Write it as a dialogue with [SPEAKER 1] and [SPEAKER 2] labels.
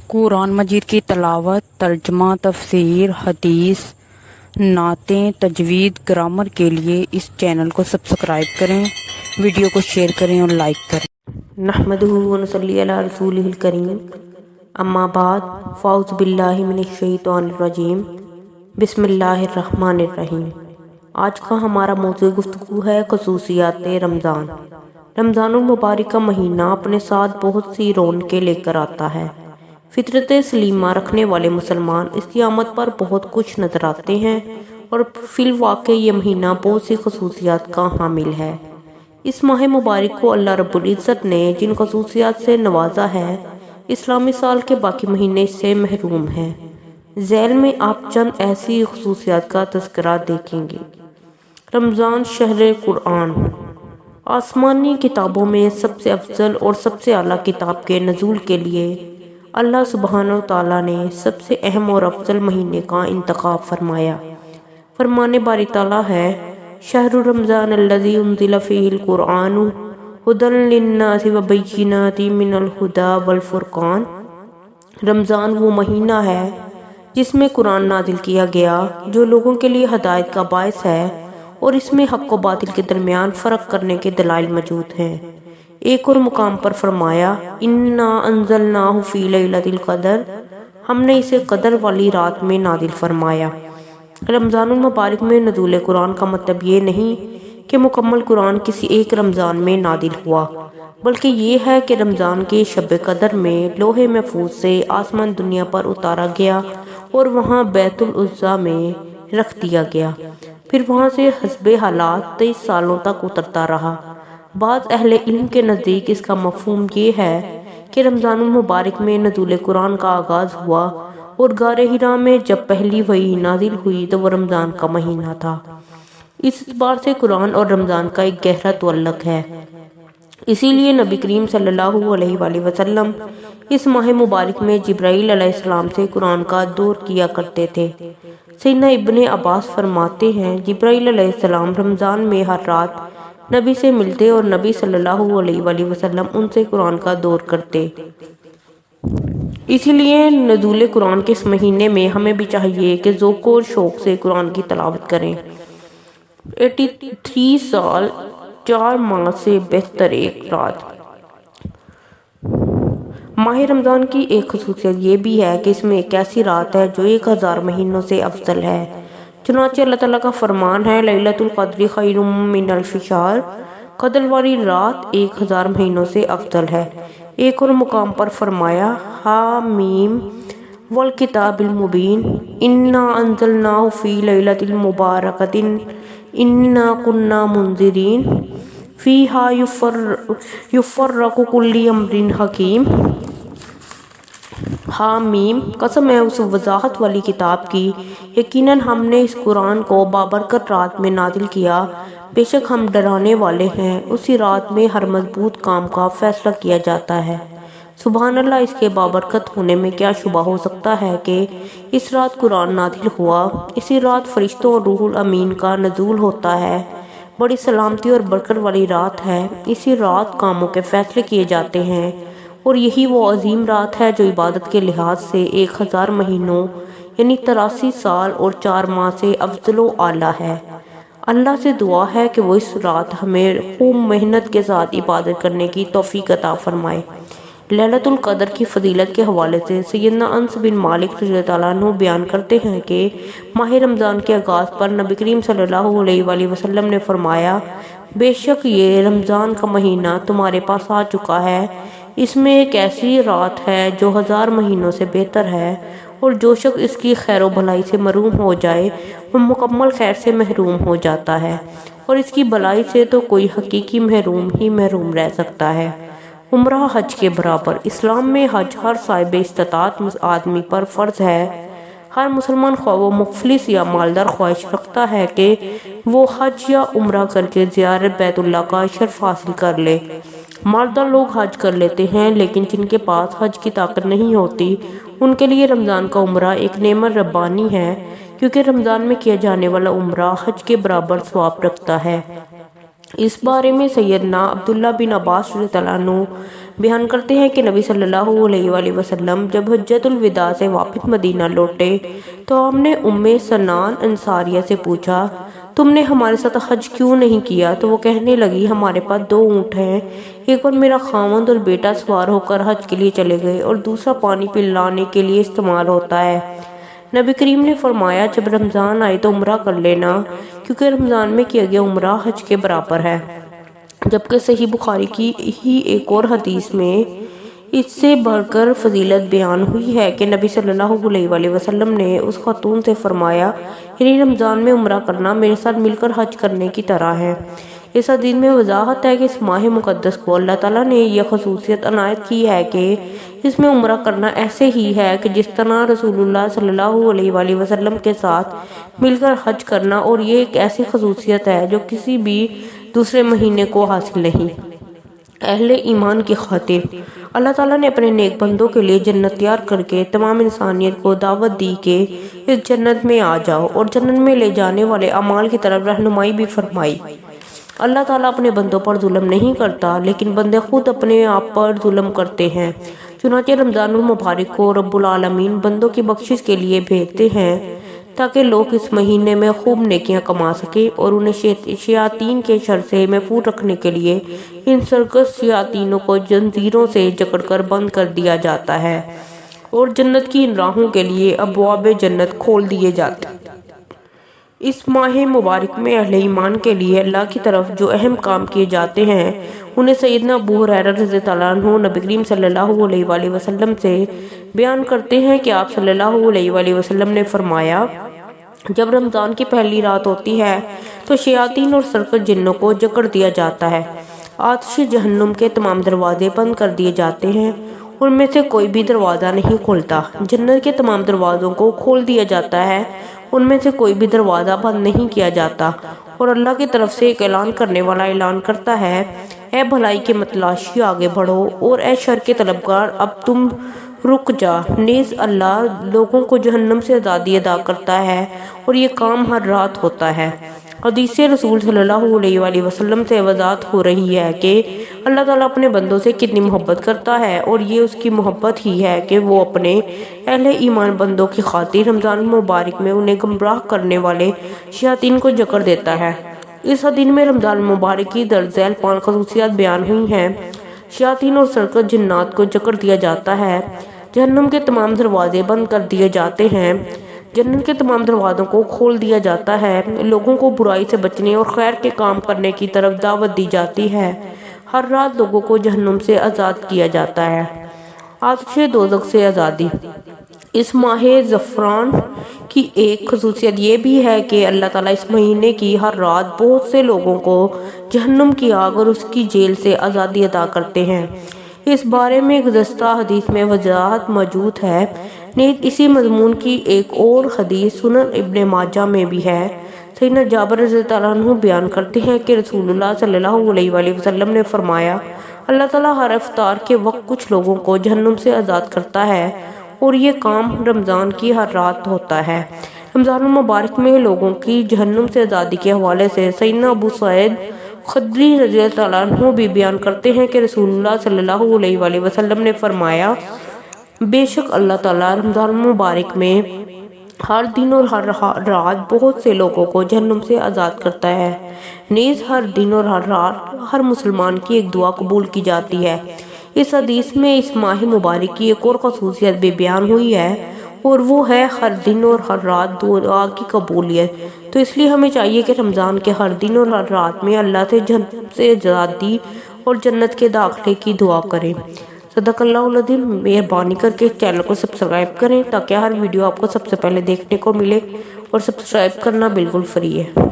[SPEAKER 1] قرآن مجید کی تلاوت، ترجمہ، تفسیر، حدیث، نعتیں، تجوید، گرامر کے لیے اس چینل کو سبسکرائب کریں، ویڈیو کو شیئر کریں اور لائک کریں۔
[SPEAKER 2] نحمدہ ونصلی علی رسولہ الکریم، اما بعد، فاعوذ باللہ من الشیطان الرجیم، بسم اللہ الرحمن الرحیم۔ آج کا ہمارا موضوع گفتگو ہے خصوصیات رمضان۔ رمضان المبارک کا مہینہ اپنے ساتھ بہت سی رونقیں لے کر آتا ہے۔ فطرت سلیمہ رکھنے والے مسلمان اس کی آمد پر بہت خوش نظر آتے ہیں اور فی الواقع یہ مہینہ بہت سی خصوصیات کا حامل ہے۔ اس ماہ مبارک کو اللہ رب العزت نے جن خصوصیات سے نوازا ہے، اسلامی سال کے باقی مہینے اس سے محروم ہیں۔ ذیل میں آپ چند ایسی خصوصیات کا تذکرہ دیکھیں گے۔ رمضان شہر قرآن۔ آسمانی کتابوں میں سب سے افضل اور سب سے اعلیٰ کتاب کے نزول کے لیے اللہ سبحانہ وتعالیٰ نے سب سے اہم اور افضل مہینے کا انتخاب فرمایا۔ فرمان باری تعالیٰ ہے، شہر رمضان الذی انزل فیہ القرآن ھدی للناس وبینات من الھدی والفرقان۔ رمضان وہ مہینہ ہے جس میں قرآن نازل کیا گیا، جو لوگوں کے لیے ہدایت کا باعث ہے اور اس میں حق و باطل کے درمیان فرق کرنے کے دلائل موجود ہیں۔ ایک اور مقام پر فرمایا، انا انزلناہ فی لیلۃ القدر، ہم نے اسے قدر والی رات میں نازل فرمایا۔ رمضان المبارک میں نزول قرآن کا مطلب یہ نہیں کہ مکمل قرآن کسی ایک رمضان میں نازل ہوا، بلکہ یہ ہے کہ رمضان کے شب قدر میں لوح محفوظ سے آسمان دنیا پر اتارا گیا اور وہاں بیت العزا میں رکھ دیا گیا، پھر وہاں سے حسب حالات 23 سالوں تک اترتا رہا۔ بعض اہل علم کے نزدیک اس کا مفہوم یہ ہے کہ رمضان المبارک میں نزول قرآن کا آغاز ہوا اور غار حرا میں جب پہلی وحی نازل ہوئی تو وہ رمضان کا مہینہ تھا۔ اس اعتبار سے قرآن اور رمضان کا ایک گہرا تعلق ہے۔ اسی لیے نبی کریم صلی اللہ علیہ وآلہ وسلم اس ماہ مبارک میں جبرائیل علیہ السلام سے قرآن کا دور کیا کرتے تھے۔ سیدنا ابن عباس فرماتے ہیں، جبرائیل علیہ السلام رمضان میں ہر رات نبی سے ملتے اور نبی صلی اللہ علیہ وآلہ وسلم ان سے قرآن کا دور کرتے۔ اسی لیے نزول قرآن کے اس مہینے میں ہمیں بھی چاہیے کہ ذوق اور شوق سے قرآن کی تلاوت کریں۔ 83 سال 4 ماہ سے بہتر ایک رات۔ ماہ رمضان کی ایک خصوصیت یہ بھی ہے کہ اس میں ایک ایسی رات ہے جو 1000 مہینوں سے افضل ہے۔ چنانچہ اللہ تعالیٰ کا فرمان ہے، لیلۃ القدر خیر من الف شہر، قدر والی رات 1000 مہینوں سے افضل ہے۔ ایک اور مقام پر فرمایا، حامیم والکتاب المبین، انا انزلناہ فی لیلۃ مبارکۃ انا کنا منذرین فیہا یفرق کل امر حکیم۔ حامیم، قسم ہے اس وضاحت والی کتاب کی، یقیناً ہم نے اس قرآن کو بابرکت رات میں نازل کیا، بے شک ہم ڈرانے والے ہیں۔ اسی رات میں ہر مضبوط کام کا فیصلہ کیا جاتا ہے۔ سبحان اللہ، اس کے بابرکت ہونے میں کیا شبہ ہو سکتا ہے کہ اس رات قرآن نازل ہوا۔ اسی رات فرشتوں اور روح الامین کا نزول ہوتا ہے۔ بڑی سلامتی اور برکت والی رات ہے۔ اسی رات کاموں کے فیصلے کیے جاتے ہیں اور یہی وہ عظیم رات ہے جو عبادت کے لحاظ سے 1000 مہینوں یعنی 83 سال اور 4 ماہ سے افضل و اعلیٰ ہے۔ اللہ سے دعا ہے کہ وہ اس رات ہمیں خوب محنت کے ساتھ عبادت کرنے کی توفیق عطا فرمائے۔ لیلۃ القدر کی فضیلت کے حوالے سے سیدنا انس بن مالک رضی اللہ عنہ بیان کرتے ہیں کہ ماہ رمضان کے آغاز پر نبی کریم صلی اللہ علیہ وآلہ وسلم نے فرمایا، بے شک یہ رمضان کا مہینہ تمہارے پاس آ چکا ہے، اس میں ایک ایسی رات ہے جو 1000 مہینوں سے بہتر ہے، اور جو شخص اس کی خیر و بھلائی سے محروم ہو جائے وہ مکمل خیر سے محروم ہو جاتا ہے، اور اس کی بھلائی سے تو کوئی حقیقی محروم ہی محروم رہ سکتا ہے۔ عمرہ حج کے برابر۔ اسلام میں حج ہر صاحب استطاعت آدمی پر فرض ہے۔ ہر مسلمان خواہ وہ مفلس یا مالدار خواہش رکھتا ہے کہ وہ حج یا عمرہ کر کے زیارت بیت اللہ کا شرف حاصل کر لے۔ مالدار لوگ حج کر لیتے ہیں، لیکن جن کے پاس حج کی طاقت نہیں ہوتی ان کے لیے رمضان کا عمرہ ایک نعمت ربانی ہے، کیونکہ رمضان میں کیا جانے والا عمرہ حج کے برابر ثواب رکھتا ہے۔ اس بارے میں سیدنا عبداللہ بن عباس رضی اللہ عنہ بیان کرتے ہیں کہ نبی صلی اللہ علیہ وآلہ وسلم جب حجۃ الوداع سے واپس مدینہ لوٹے تو ہم نے ام سنان انصاریہ سے پوچھا، تم نے ہمارے ساتھ حج کیوں نہیں کیا؟ تو وہ کہنے لگی، ہمارے پاس 2 اونٹ ہیں، ایک پر میرا خاوند اور بیٹا سوار ہو کر حج کے لیے چلے گئے اور دوسرا پانی پلانے کے لیے استعمال ہوتا ہے۔ نبی کریم نے فرمایا، جب رمضان آئے تو عمرہ کر لینا، کیونکہ رمضان میں کیا گیا عمرہ حج کے برابر ہے۔ جبکہ صحیح بخاری کی ہی ایک اور حدیث میں اس سے بڑھ کر فضیلت بیان ہوئی ہے کہ نبی صلی اللہ علیہ وآلہ وسلم نے اس خاتون سے فرمایا، یعنی رمضان میں عمرہ کرنا میرے ساتھ مل کر حج کرنے کی طرح ہے۔ اس حدیث میں وضاحت ہے کہ اس ماہ مقدس کو اللہ تعالیٰ نے یہ خصوصیت عنایت کی ہے کہ اس میں عمرہ کرنا ایسے ہی ہے کہ جس طرح رسول اللہ صلی اللہ علیہ وآلہ وسلم کے ساتھ مل کر حج کرنا، اور یہ ایک ایسی خصوصیت ہے جو کسی بھی دوسرے مہینے کو حاصل نہیں۔ اہل ایمان کی خاطر اللہ تعالیٰ نے اپنے نیک بندوں کے لیے جنت تیار کر کے تمام انسانیت کو دعوت دی کہ اس جنت میں آ جاؤ، اور جنت میں لے جانے والے اعمال کی طرف رہنمائی بھی فرمائی۔ اللہ تعالیٰ اپنے بندوں پر ظلم نہیں کرتا، لیکن بندے خود اپنے آپ پر ظلم کرتے ہیں۔ چنانچہ رمضان المبارک کو رب العالمین بندوں کی بخشش کے لیے بھیجتے ہیں تاکہ لوگ اس مہینے میں خوب نیکیاں کما سکیں، اور انہیں شیاطین کے شر سے محفوظ رکھنے کے لیے ان سرکش شیاطینوں کو زنجیروں سے جکڑ کر بند کر دیا جاتا ہے، اور جنت کی ان راہوں کے لیے ابواب جنت کھول دیے جاتے ہیں۔ اس ماہ مبارک میں اہل ایمان کے لیے اللہ کی طرف جو اہم کام کیے جاتے ہیں انہیں سیدنا ابو ہریرہ رضی اللہ عنہ نبی کریم صلی اللہ علیہ وآلہ وسلم سے بیان کرتے ہیں کہ آپ صلی اللہ علیہ وآلہ وسلم نے فرمایا، جب رمضان کی پہلی رات ہوتی ہے تو شیاطین اور سرکش جنوں کو جکڑ دیا جاتا ہے، آتش جہنم کے تمام دروازے بند کر دیے جاتے ہیں، ان میں سے کوئی بھی دروازہ نہیں کھلتا، جنت کے تمام دروازوں کو کھول دیا جاتا ہے، ان میں سے کوئی بھی دروازہ بند نہیں کیا جاتا، اور اللہ کی طرف سے ایک اعلان کرنے والا اعلان کرتا ہے، اے بھلائی کے متلاشی آگے بڑھو، اور اے شر کے طلبگار اب تم رک جا۔ نیز اللہ لوگوں کو جہنم سے آزادی عطا کرتا ہے، اور یہ کام ہر رات ہوتا ہے۔ حدیث رسول صلی اللہ علیہ وآلہ وسلم سے وضاحت ہو رہی ہے کہ اللہ تعالیٰ اپنے بندوں سے کتنی محبت کرتا ہے، اور یہ اس کی محبت ہی ہے کہ وہ اپنے اہل ایمان بندوں کی خاطر رمضان المبارک میں انہیں گمراہ کرنے والے شیاطین کو جکڑ دیتا ہے۔ اس حدیث میں رمضان المبارک کی درج ذیل 5 خصوصیات بیان ہوئی ہیں۔ شیاطین اور سرکش جنات کو جکڑ دیا جاتا ہے، جہنم کے تمام دروازے بند کر دیے جاتے ہیں، جنت کے تمام دروازوں کو کھول دیا جاتا ہے، لوگوں کو برائی سے بچنے اور خیر کے کام کرنے کی طرف دعوت دی جاتی ہے، ہر رات لوگوں کو جہنم سے آزاد کیا جاتا ہے۔ آتش دوزخ سے آزادی۔ اس ماہ زعفران کی ایک خصوصیت یہ بھی ہے کہ اللہ تعالیٰ اس مہینے کی ہر رات بہت سے لوگوں کو جہنم کی آگ اور اس کی جیل سے آزادی عطا کرتے ہیں۔ اس بارے میں گزشتہ حدیث میں وضاحت موجود ہے۔ نیز اسی مضمون کی ایک اور حدیث سنن ابن ماجہ میں بھی ہے۔ سیدنا جابر رضی اللہ عنہ بیان کرتے ہیں کہ رسول اللہ صلی اللہ علیہ وآلہ وسلم نے فرمایا، اللہ تعالیٰ ہر افطار کے وقت کچھ لوگوں کو جہنم سے آزاد کرتا ہے، اور یہ کام رمضان کی ہر رات ہوتا ہے۔ رمضان المبارک میں لوگوں کی جہنم سے آزادی کے حوالے سے سیدنا ابو سعید خدری رضی اللہ عنہ بھی بیان کرتے ہیں کہ رسول اللہ صلی اللہ علیہ وآلہ وسلم نے فرمایا، بے شک اللہ تعالیٰ رمضان المبارک میں ہر دن اور ہر رات بہت سے لوگوں کو جہنم سے آزاد کرتا ہے۔ نیز ہر دن اور ہر رات ہر مسلمان کی ایک دعا قبول کی جاتی ہے۔ اس حدیث میں اس ماہ مبارک کی ایک اور خصوصیت بھی بیان ہوئی ہے، اور وہ ہے ہر دن اور ہر رات دعا کی قبولیت۔ تو اس لیے ہمیں چاہیے کہ رمضان کے ہر دن اور ہر رات میں اللہ سے جہنم سے آزادی اور جنت کے داخلے کی دعا کریں۔ صدق اللہ العظیم۔ مہربانی کر کے چینل کو سبسکرائب کریں تاکہ ہر ویڈیو آپ کو سب سے پہلے دیکھنے کو ملے، اور سبسکرائب کرنا بالکل فری ہے۔